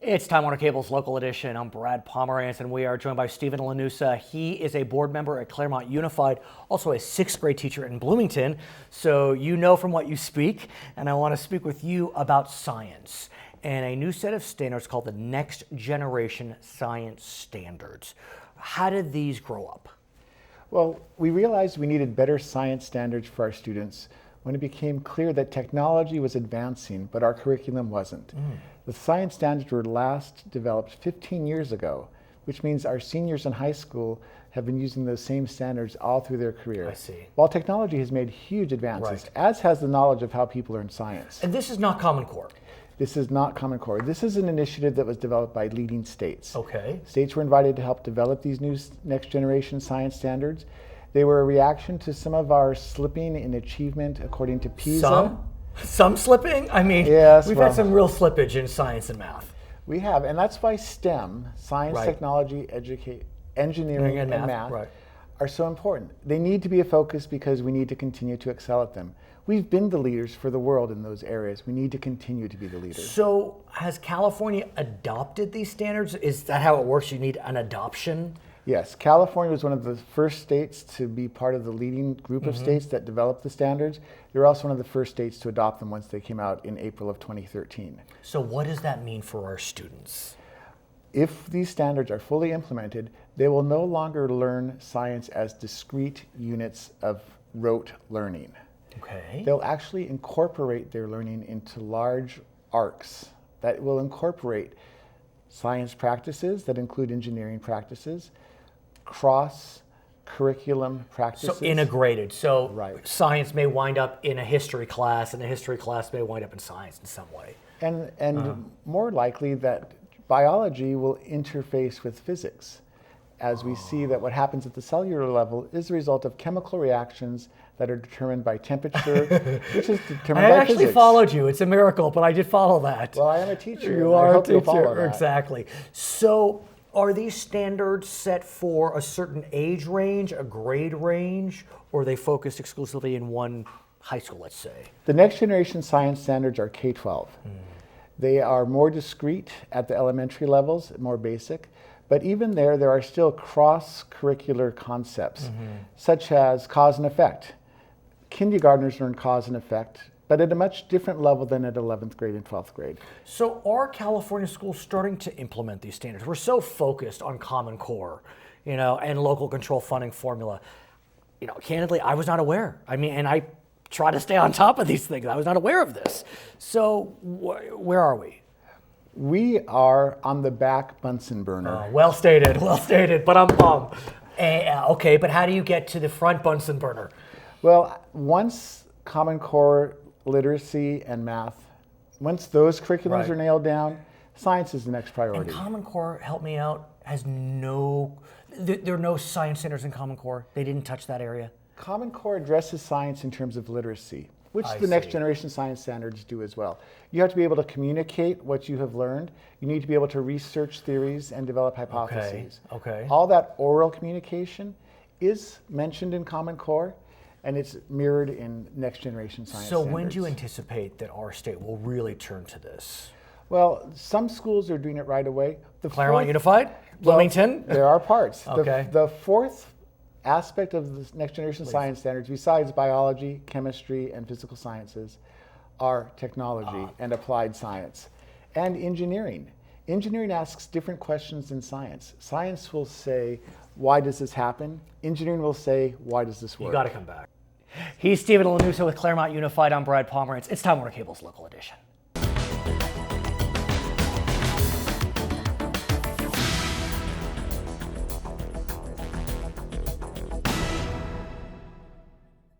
It's Time Warner Cable's Local Edition. I'm Brad Pomerance, and we are joined by Stephen Llanusa. He is a board member at Claremont Unified, also a sixth grade teacher in Bloomington. So you know from what you speak, and I want to speak with you about science and a new set of standards called the Next Generation Science Standards. How did these grow up? Well, we realized we needed better science standards for our students when it became clear that technology was advancing, but our curriculum wasn't. The science standards were last developed 15 years ago, which means our seniors in high school have been using those same standards all through their career. I see. While technology has made huge advances, as has the knowledge of how people learn science. And this is not Common Core. This is not Common Core. This is an initiative that was developed by leading states. Okay. States were invited to help develop these new next generation science standards. They were a reaction to some of our slipping in achievement according to PISA. Some slipping? I mean, yes, we've had some real slippage in science and math. We have, and that's why STEM, science, technology, engineering, and math are so important. They need to be a focus because we need to continue to excel at them. We've been the leaders for the world in those areas. We need to continue to be the leaders. So has California adopted these standards? Is that how it works? You need an adoption? Yes, California was one of the first states to be part of the leading group of states that developed the standards. They were also one of the first states to adopt them once they came out in April of 2013. So what does that mean for our students? If these standards are fully implemented, they will no longer learn science as discrete units of rote learning. Okay. They'll actually incorporate their learning into large arcs that will incorporate science practices that include engineering practices, cross-curriculum practices. So integrated. So science may wind up in a history class, and a history class may wind up in science in some way. And more likely that biology will interface with physics, as we see that what happens at the cellular level is the result of chemical reactions that are determined by temperature, which is determined by physics. I actually followed you. It's a miracle, but I did follow that. Well, I am a teacher. You are a teacher, exactly. So are these standards set for a certain age range, a grade range, or are they focused exclusively in one high school, let's say? The next generation science standards are K-12. They are more discrete at the elementary levels, more basic. But even there are still cross-curricular concepts, such as cause and effect. Kindergartners learn cause and effect, but at a much different level than at 11th grade and 12th grade. So are California schools starting to implement these standards? We're so focused on Common Core, and local control funding formula. Candidly, I was not aware. And I try to stay on top of these things. I was not aware of this. So where are we? We are on the back Bunsen burner. Well stated, but I'm okay, but how do you get to the front Bunsen burner? Well, once Common Core literacy and math, once those curriculums are nailed down, science is the next priority. And Common Core, help me out, there are no science centers in Common Core? They didn't touch that area? Common Core addresses science in terms of literacy, which the next generation science standards do as well. You have to be able to communicate what you have learned. You need to be able to research theories and develop hypotheses. Okay. All that oral communication is mentioned in Common Core, and it's mirrored in next generation science standards. So when do you anticipate that our state will really turn to this? Well, some schools are doing it right away. Claremont Unified? Bloomington? There are parts. Okay. The fourth aspect of the next generation science standards, besides biology, chemistry, and physical sciences, are technology and applied science. And engineering. Engineering asks different questions than science. Science will say, why does this happen? Engineering will say, why does this work? You got to come back. He's Stephen Llanusa with Claremont Unified. I'm Brad Pomerance. It's Time Warner Cable's Local Edition.